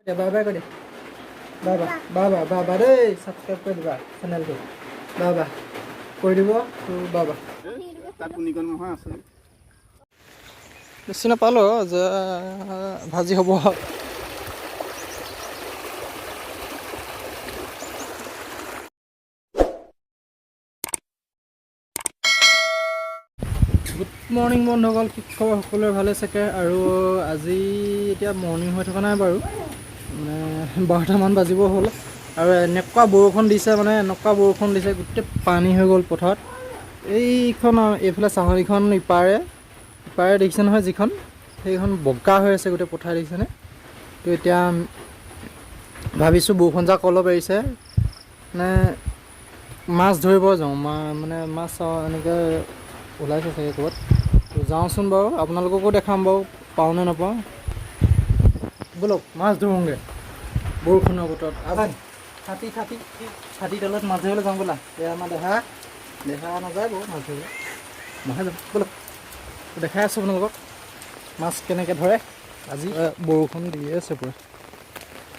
bye bye কৰি বাবা বাবা বাবা দেই সাবস্ক্ৰাইব কৰি দিবা চেনেলটো বাবা কৰি দিব তো বাবা বেছি নাপালো যে ভাজি হ'ব গুড মৰ্নিং বন্ধুসকল কি খবৰ সকলোৰে ভালে চাগে আৰু আজি এতিয়া মৰ্নিং হৈ থকা নাই বাৰু মানে 12টামান বাজিব হ'ল আৰু এনেকুৱা বৰষুণ দিছে মানে গোটেই পানী হৈ গ'ল পথাৰত এইখন এইফালে চাহনিখন ইপাৰে দেখিছে নহয় যিখন সেইখন বগা হৈ আছে গোটেই পথাৰ দেখিছেনে তো এতিয়া ভাবিছোঁ বৰষুণ যাক অলপ এৰিছে মানে মাছ ধৰিব যাওঁ মানে মাছ এনেকৈ ওলাইছে চাগে ক'ৰবাত তো যাওঁচোন বাৰু আপোনালোককো দেখাম বাৰু পাওঁ নে নাপাওঁ ব'লক মাছ ধৰোঁগৈ বৰষুণৰ বতৰত আজান ছাতি তলত মাছ ধৰিবলৈ যাওঁ ব'লা এয়া আমাৰ দেহা নাযায় বাৰু মাছ ধৰিবলৈ নহয় যাম ব'লক দেখাই আছোঁ আপোনালোকক মাছ কেনেকৈ ধৰে আজি বৰষুণ দিয়ে আছে পূৰা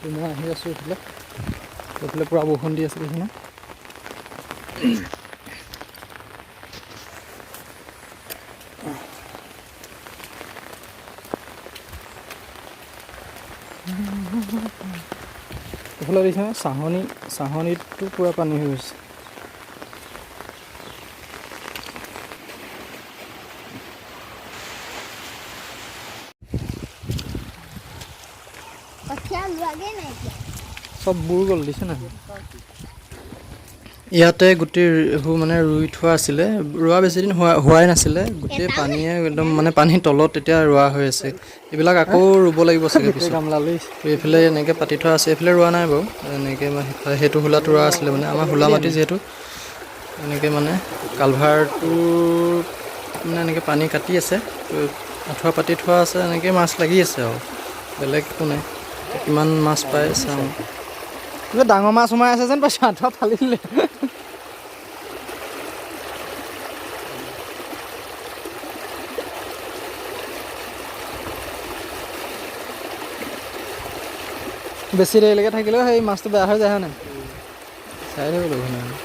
তো মই আহি আছোঁ এইফালে পূৰা বৰষুণ দি আছে দেখোন এইফালে দেখিছেনে চাহনিটো পূৰা পানী হৈ গৈছে চব বুৰ গ'ল দিছে নাই ইয়াতে গোটেই মানে ৰুই থোৱা আছিলে ৰোৱা বেছিদিন হোৱাই নাছিলে গোটেই পানীয়ে একদম মানে পানীৰ তলত এতিয়া ৰোৱা হৈ আছে এইবিলাক আকৌ ৰুব লাগিব চাগে পিছত এইফালে এনেকৈ পাতি থোৱা আছে এইফালে ৰোৱা নাই বাৰু এনেকৈ সেইটো হোলাত ৰোৱা আছিলে মানে আমাৰ হোলা মাটি যিহেতু এনেকৈ মানে কালভাৰটোৰ মানে এনেকৈ পানী কাটি আছে আঁঠুৱা পাতি থোৱা আছে এনেকৈ মাছ লাগি আছে আৰু বেলেগ একো নাই কিমান মাছ পাই চাওঁ কিবা ডাঙৰ মাছ সোমাই আছে যেন পাইছোঁ আঁঠুৱা ফালি দিলে বেছি দেৰিলৈকে থাকিলেও সেই মাছটো বেয়া হৈ যায় হয় নাই চাই থাকিব লাগিব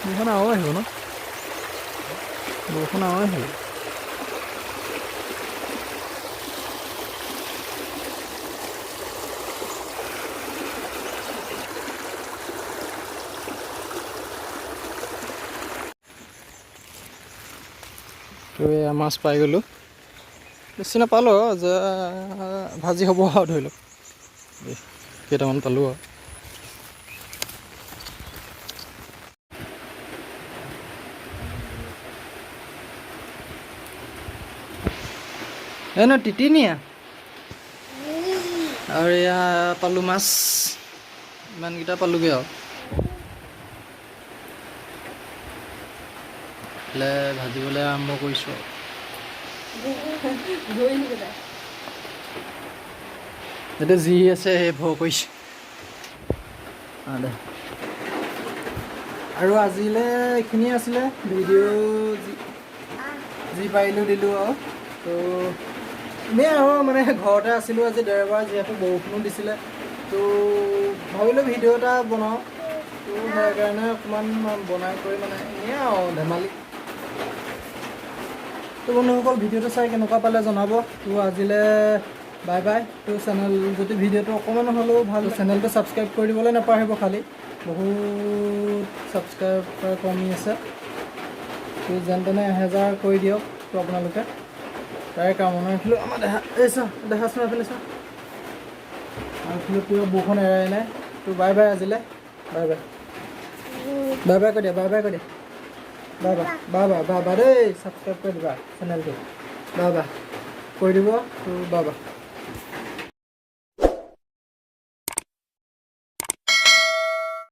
বৰষুণ আৰু আহিব ন বৰষুণ আৰু আহিব মাছ পাই গ'লোঁ বেছি নাপালোঁ যে ভাজি হ'ব আৰু ধৰি লওক কেইটামান পালোঁ আৰু এনে তিতিনিয়া আৰু এয়া পালোঁ মাছ ইমানকেইটা পালোঁগৈ আৰু ভাজিবলৈ আৰম্ভ কৰিছোঁ এতিয়া যি আছে সেই ভয় কৰিছে আৰু আজিলৈ এইখিনিয়ে আছিলে ভিডিঅ' যি পাৰিলোঁ দিলোঁ আৰু তো এনেই আৰু মানে ঘৰতে আছিলোঁ আজি দেওবাৰ যিহেতু বৰষুণো দিছিলে তো ভাবিলোঁ ভিডিঅ' এটা বনাওঁ তো সেইকাৰণে অকণমান বনাই কৰি মানে এনেই আৰু ধেমালি তো বন্ধুসকল ভিডিঅ'টো চাই কেনেকুৱা পালে জনাব তো আজিলৈ বাই বাই তো চেনেল যদি ভিডিঅ'টো অকণমান হ'লেও ভাল চেনেলটো ছাবস্ক্ৰাইব কৰি দিবলৈ নাপাহৰিব খালি বহুত ছাবস্ক্ৰাইবাৰ কমি আছে তো যেন তেনে 1000 কৰি দিয়ক তো আপোনালোকে তাৰে কামনা ৰাখিলোঁ আমাৰ দেখাচোন এইফালে চাওঁ আৰু এইফালে পূৰা বৰষুণ এৰাই নাই তো বাই বাই আজিলৈ বাই বাই কৰি দিয়া বাবা দেই ছাবস্ক্ৰাইব কৰি দিবা চেনেলটো বাবা কৰি দিব তো বাবা